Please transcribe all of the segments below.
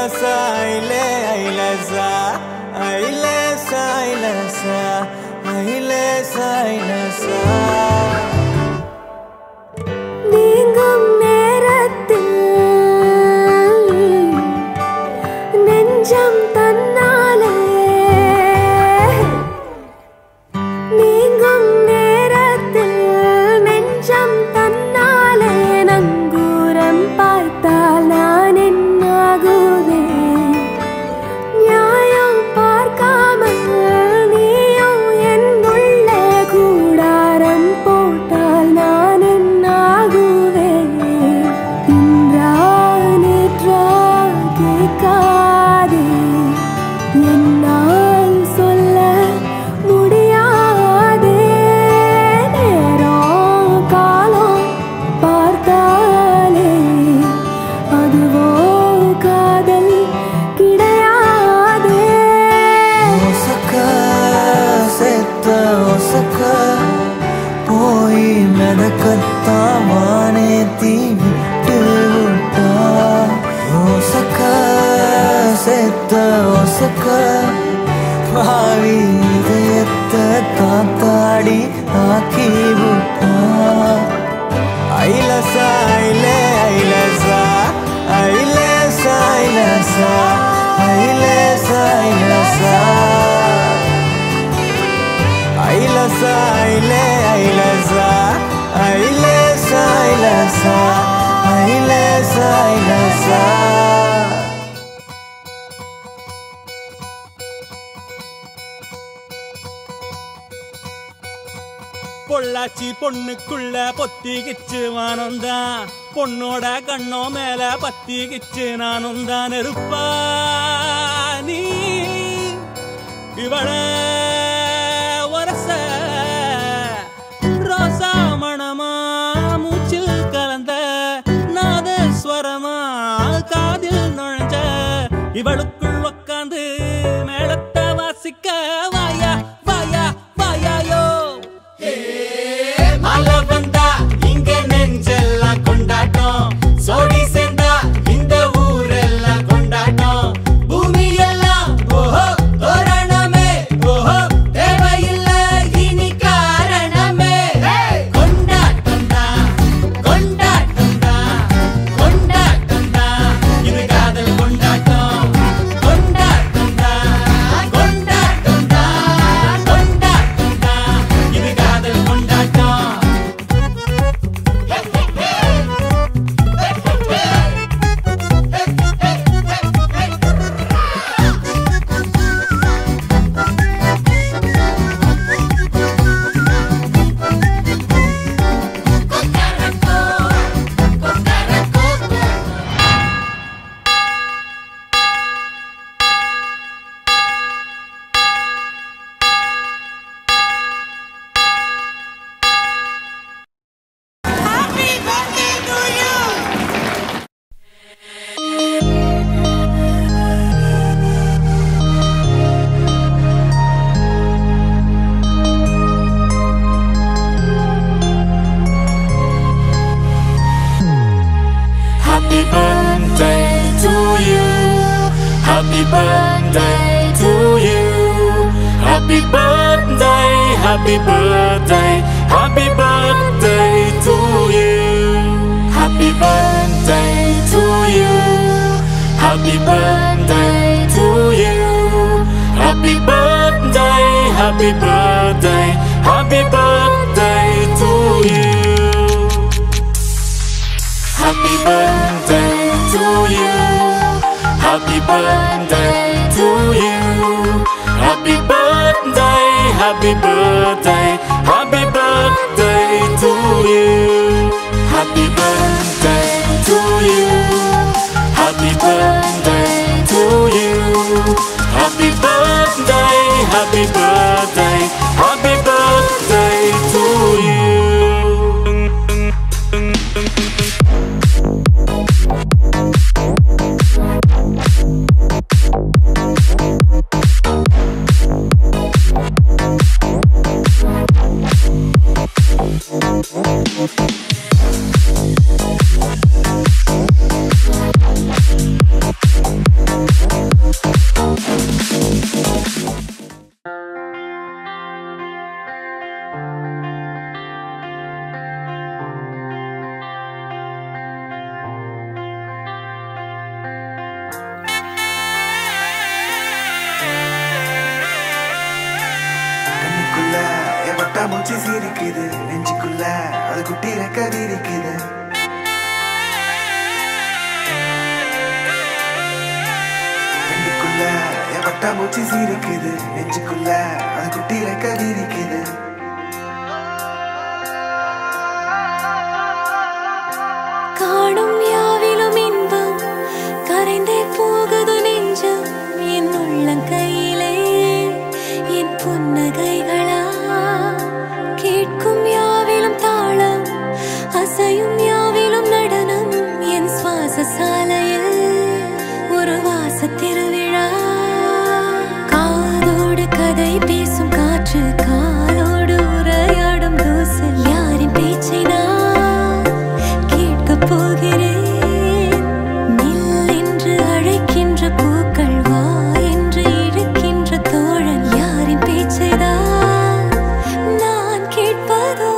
ஐலசா ஐலே ஐலசா ஐலேசா ஐலசா ஐலேசா ஐலசா நீங்கும் நேரத்தில் நெஞ்சம் தன்னாலே நீங்கும் நேரத்தில் நெஞ்சம் தன்னாலே நங்கூரம் பார்த்தால் நான் என்னாகுவேன் நியாயம் பார்க்காமல் நீயும் என் உள்ளே கூடாரம் போட்டால் நான் என்னாகுவேன் இன்றா நேற்றா கேட்காதே என்னால் சொல்ல முடியாதே நேரம் காலம் பார்த்தாலே அதுவோ காதல் கிடையாதே ஒசக்க செத்த ஒசக்க போய் மெதக்கத்தான் வானே தீ விட்டு விட்டா ஒசக்க செத்த ஒசக்க பாவி இதயத்தை காத்தாடி ஆக்கி விட்டா ஐலசா ஐலே ஐலசா ஐலேசா ஐலசா ஐலேசா ஐலசா ஐலசா ஐலே ஐலசா ஐலேசா ஐலசா ஐலேசா ஐலசா பொள்ளாச்சி பொண்ணுக்குள்ள பொத்திக்கிச்சு வானந்தான் பொண்ணோட கண்ணோ மேல பத்திக்கிச்சு நானும் தான் இருப்பா நீ இவள வரச ரோசா மணமா மூச்சில் கலந்த நாதஸ்வரமா காதில் நுழைஞ்ச இவளுக்குள் உக்காந்து மேளத்தை வாசிக்க வாயா வாயா வாயாயோ மழை வந்தா இங்க நெஞ்செல்லாம் கொண்டாட்டம் சோடி சேர்ந்தா இந்த ஊரெல்லாம் கொண்டாட்டம் பூமி எல்லாம் ஓஹோ தோரணமே ஓஹோ தேவையில்லை இனி காரணமே கொண்டாட்டம் தான் கொண்டாட்டம் தான் கொண்டாட்டம் தான் இது காதல் கொண்டாட்டம் கொண்டாட்டம் தான் கொண்டாட்டம் தான் கொண்டாட்டம் தான் இது காதல் கொண்டாட்டம் Happy birthday to you. Happy birthday to you. Happy birthday, happy birthday, happy birthday to you. Happy birthday to you. Happy birthday to you. Happy birthday, happy birthday, happy birthday to you. Happy birthday to you. Happy birthday to you. Happy birthday, happy birthday, happy birthday to you. Happy birthday to you. Happy birthday to you. Happy birthday, happy birthday, happy birthday to you. பட்டாம்பூச்சி சிரிக்குது நெஞ்சுக்குள்ள அது குட்டி ரெக்க விரிக்குது கண்ணுக்குள்ள என் பட்டாம்பூச்சி சிரிக்குது நெஞ்சுக்குள்ள அது குட்டி ரெக்க விரிக்குது காணும் யாவிலும் இன்பம் கரைந்தே போகுது நெஞ்சம் என் உள்ளங்கையிலே என் புன்னகைகளா கேட்கும் யாவிலும் தாளம் அசையும் யாவிலும் நடனம் என் சுவாச சாலையில் ஒரு வாச திருவிழா காதோடு கதை பேசும் காற்று காலோடு உரையாடும் தூசு யாரின் பேச்சை நான் கேட்கப் போகிறேன் நில் என்று அழைக்கின்ற பூக்கள் வா என்று இழுக்கின்ற தோழன் யாரின் பேச்சை தான் நான் கேட்பதோ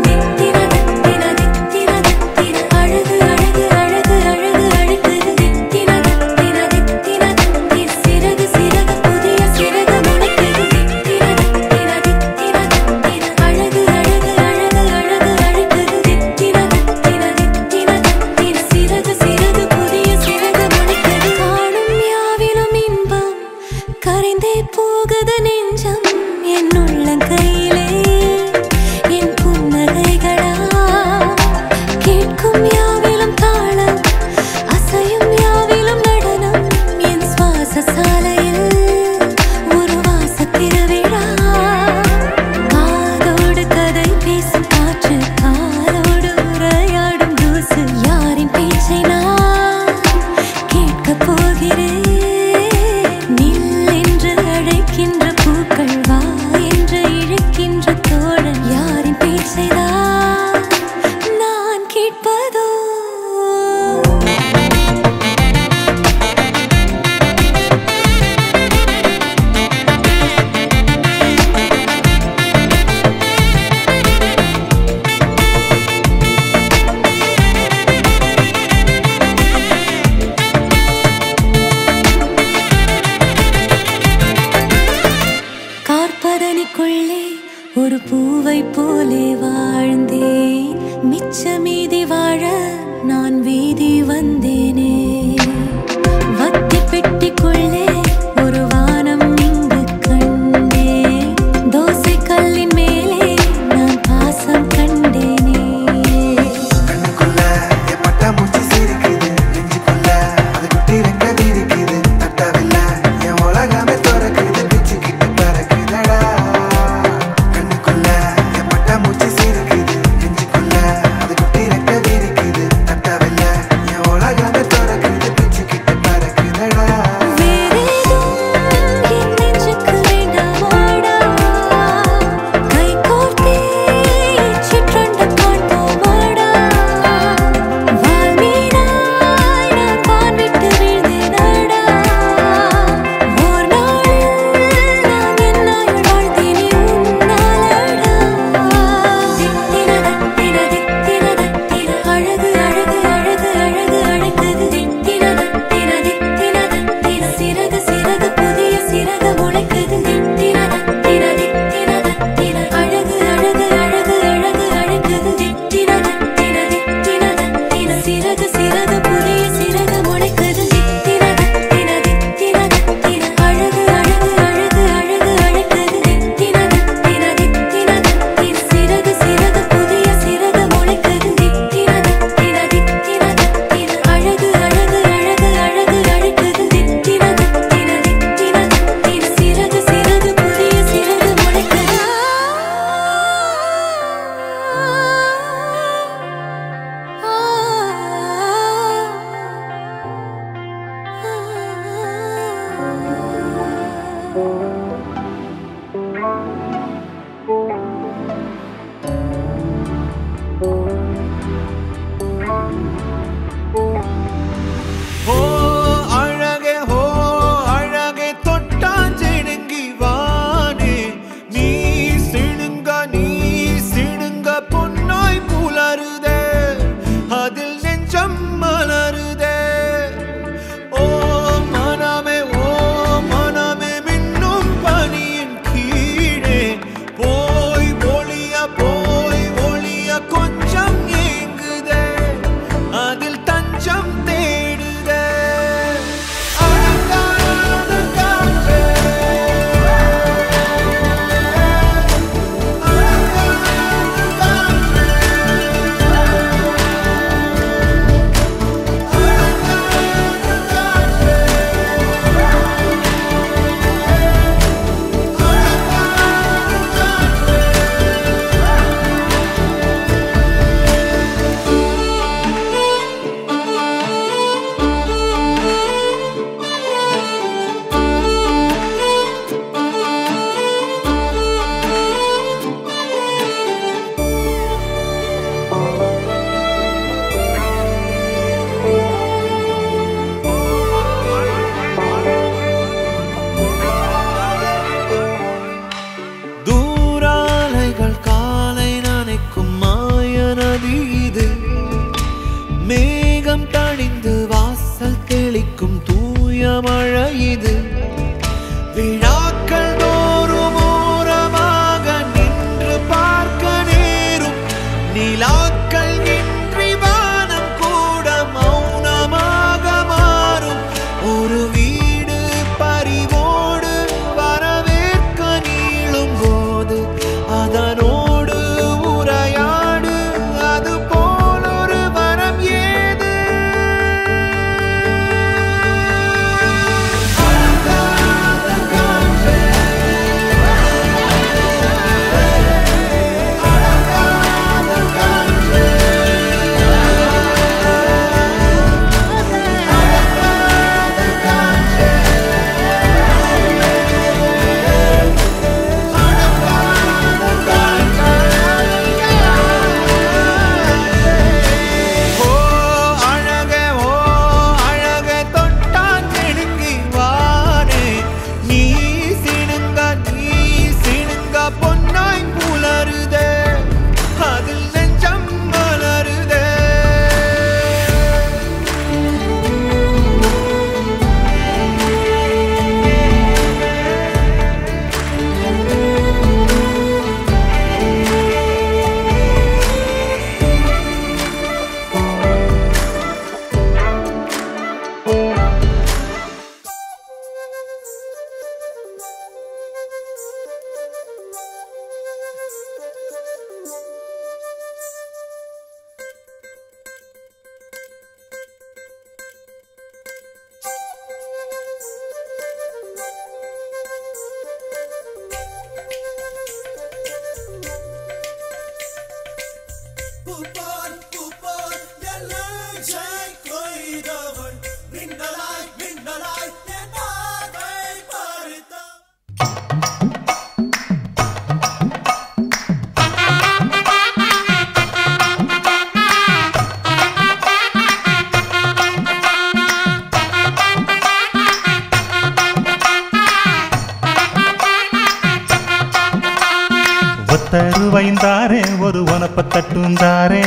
தித்தின தித்தின தித்தின தித்தின அழகு அழகு அழகு அழகு அழைக்குது தித்தின தித்தின தித்தின தித்தின சிறகு சிறகு புதிய சிறகு முளைக்குது தித்தின தித்தின தித்தின தித்தின அழகு அழகு அழகு அழகு அழைக்குது தித்தின தித்தின தித்தின தித்தின சிறகு சிறகு புதிய சிறகு முளைக்குது காணும் யாவிலும் இன்பம் கரைந்தே போகுது நெஞ்சம் என் உள்ளங்கையிலே என் புன்னகைகளா கேட்கும் யாவிலும் தாளம் அசையும் யாவிலும் நடனம் என் சுவாச சாலையில் ஒரு வாச திருவிழா காதோடு கதை பேசும் காற்று காலோடு உரையாடும் தூசு யாரின் பேச்சை நான் கேட்கப் போகிறேன் நில் என்று அழைக்கின்ற பூக்கள் வா என்று இழுக்கின்ற தோழன் யாரின் பேச்சை தான் நான் கேட்பதோ கார்பதனிக்குள்ளே ஒரு பூவை போலே வாழ்ந்தேன் மிச்ச மீதி வாழ நான் வீதி வந்தேனே வத்தி பெட்டிக்குள்ளே ஒரு வானம் இங்கு கண்டேன் தோசை கல்லின் மேலே நான் பாசம் கண்டேனே கண்ணுக்குள்ள என் பட்டாம்பூச்சி சிரிக்குது நெஞ்சுக்குள்ள அது குட்டி ரெக்க விரிக்குது தட்டவில்லை என் உலகமே திறக்குது பிச்சுக்கிட்டு பறக்குதடா கண்ணுக்குள்ள என் பட்டாம்பூச்சி சிரிக்குது நெஞ்சுக்குள்ள அது குட்டி ரெக்க விரிக்குது தட்டவில்லை என் உலகமே திறக்குது பிச்சுக்கிட்டு பறக்குதடா வேறேதும் என் நெஞ்சுக்கு வேண்டாமாடா கை கோர்த்தே சிற்றண்ட காண்போமாடா வால்மீனாய் நான் வான் விட்டு வீழ்ந்தேனடா ஓர் நாளில் நான் என்னாயுள் வாழ்ந்தேனே உன்னாலடா தித்தின தத்தின தித்தின தத்தின அழகு அழகு அழகு அழகு அழைக்குது தித்தின தத்தின தித்தின தத்தின சிறகு சிறகு புதிய சிறகு முளைக்குது தித்தின தத்தின தித்தின தத்தின அழகு அழகு அழகு அழகு அழைக்குது தித்தின தத்தின தித்தின தத்தின சிறகு சிறகு புதிய சிறகு முளைக்குது தித்தின தத்தின தித்தின தத்தின அழகு அழகு அழகு அழகு அழைக்குது தித்தின தத்தின தித்தின தத்தின சிறகு சிறகு புதிய சிறகு முளைக்குது தித்தின தத்தின தித்தின தத்தின அழகு அழகு அழகு அழகு அழைக்குது தித்தின தத்தின தித்தின தத்தின சிறகு சிறகு புதிய சிறகு முளைக்குது ஹோ அழகே தொட்டாஞ்சிடுங்கி வானே நீ சிணுங்க பொன்னாய் புலருதே அதில் நெஞ்சம் மலருதே ஓ மனமே மின்னும் இது விழாக்கள் தோறும் ஓரமாக நின்று பார்க்க நேரும் நிலாக்கள் இன்றி வானம் கூட மௌனமாக மாறும் ஒரு வீடு பறிவோடு வரவேற்க நீளும் போது அதனோடு உரையாடு அது போல் ஒரு வரம் ஏது ஒத்தருவைந்தாரே ஒரு உனப்ப தட்டுந்தாரே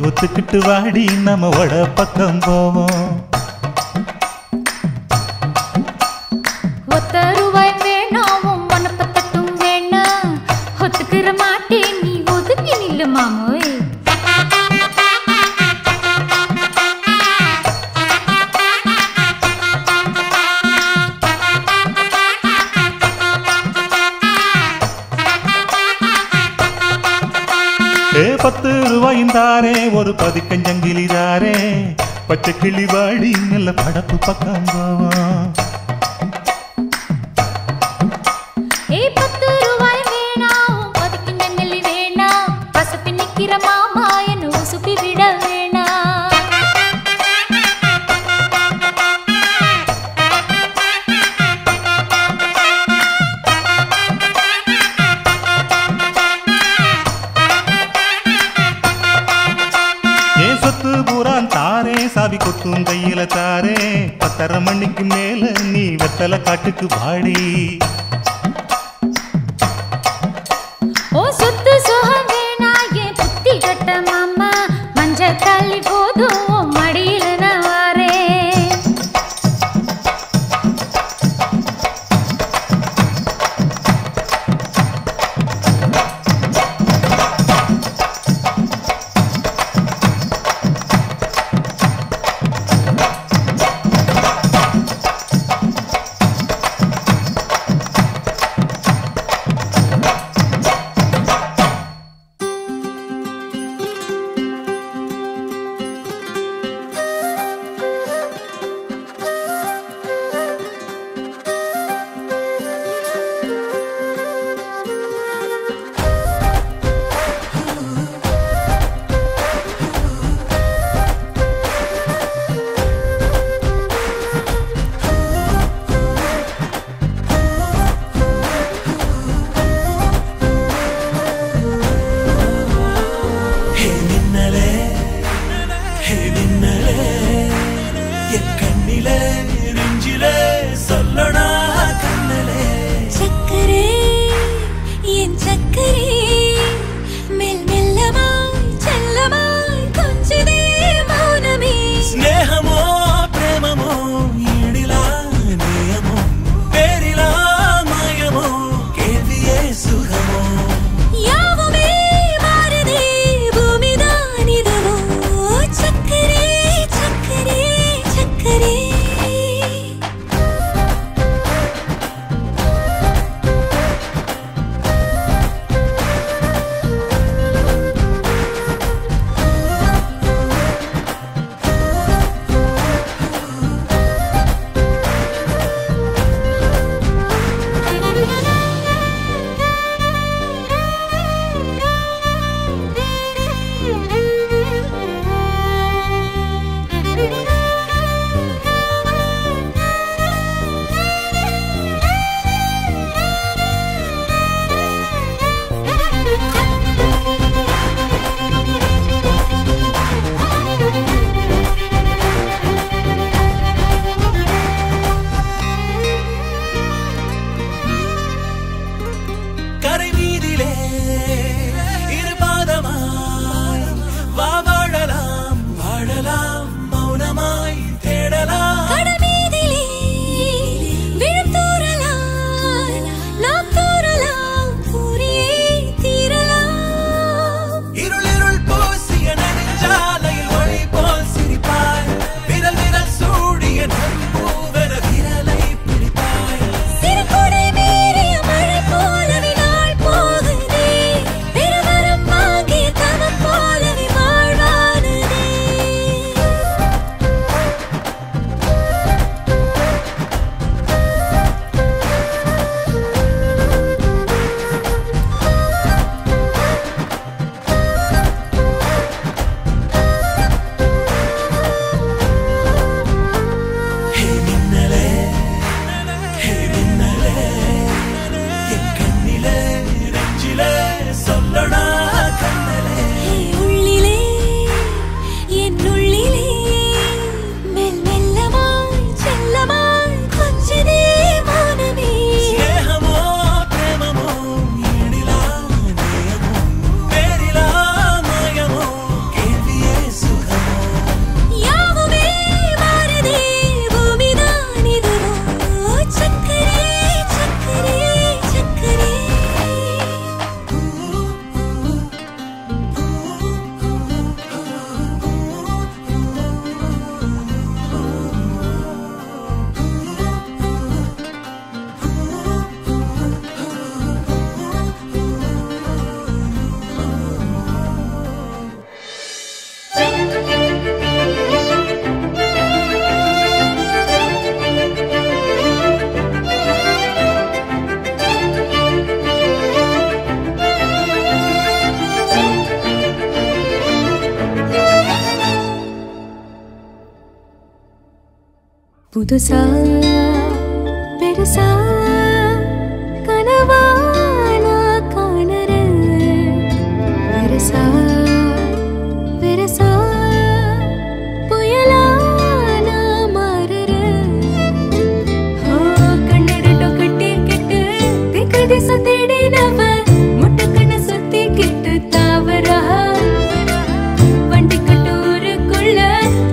ஒத்துக்கிட்டு வாடி நம்ம வட பக்கம் போவோம் ஒத்தருவாய் வேணாவும் உனப்ப தட்டும் வேணா ஒத்துக்கிற மாட்டேன் நீ ஒதுக்கி நில்லு மாமோய் ₹10 ஒரு பதிக்கஞ்சங்கிலி தாரே பச்சை கிளி வாடி நல்ல படப்பு பக்கம் போவோம் ₹10 வேணாவும் பதிக்கஞ்சங்கிலி வேணா பசப்பி நிக்கிற மாமா என்ன உசுப்பி விட வேணா தாரே சாவி கொத்தும் கையில தாரே 10:30 மணிக்கு மேல நீ வெத்தல காட்டுக்கு வாடி ஓ சொத்து சுகம் வேணா ஏன் புத்தி கட்ட மாமா மஞ்ச தள்ளி போதும் மடியில நான் வாரேன் புதுசா பெருசா கனவா நான் காணறேன் பெருசா பெருசா புயலா நான் மாறுறேன் கண்ணு ரெண்டும் கட்டி கிட்டு திக்கு திசை தேடினவ முட்டை கண்ணை சுத்தி கிட்டு தாவரா வண்டி கட்டூருக்குள்ள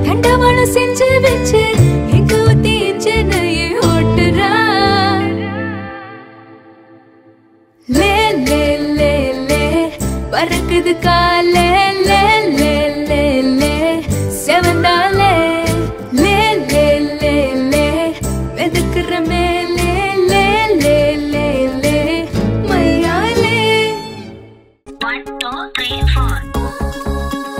தண்டவாளம் செஞ்சு வச்சு எங்க ஊத்தி சென்னையை ஓட்டுறா லே லே லே லே பறக்குது காலே லே லே லே லே செவந்தாலே லே லே லே லே மெதுக்குற மேலே லே லே லே லே மையாலே 1 2 3 4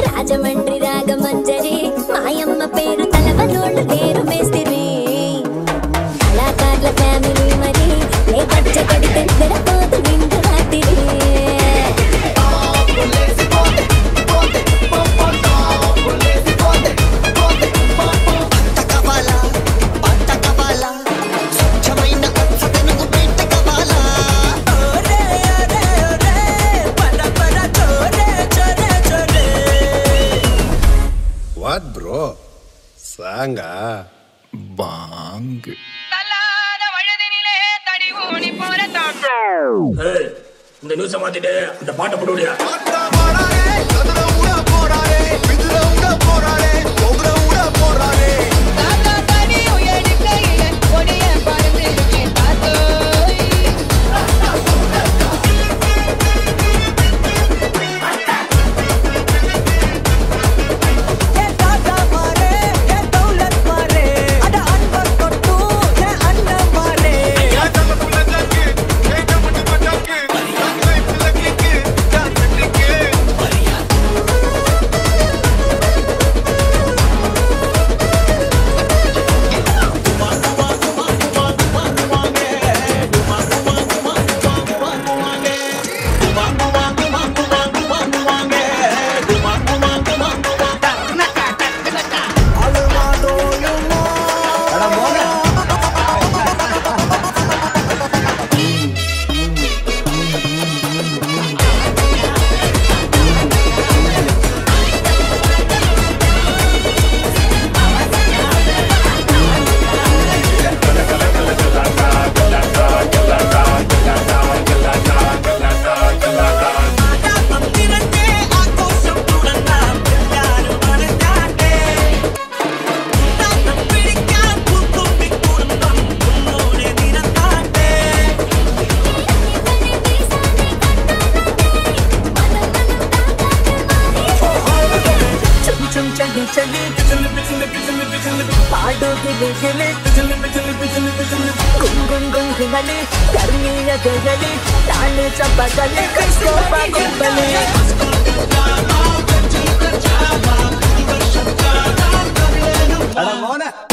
రాజమండ్రి రాగమంజరి మాయమ్మ పేరు తలవనోళ్ళు పేరు మేస్తిరి కళాకారుల ఫ్యామిలీ మరి ఏ పచ్చ కడితే తెరపోతు నిండు రాత్రి What bro? Sanga bang. Hey, இந்த நியூஸ் மாத்திட்டு அந்த பாட்டை போடுறியா? Mona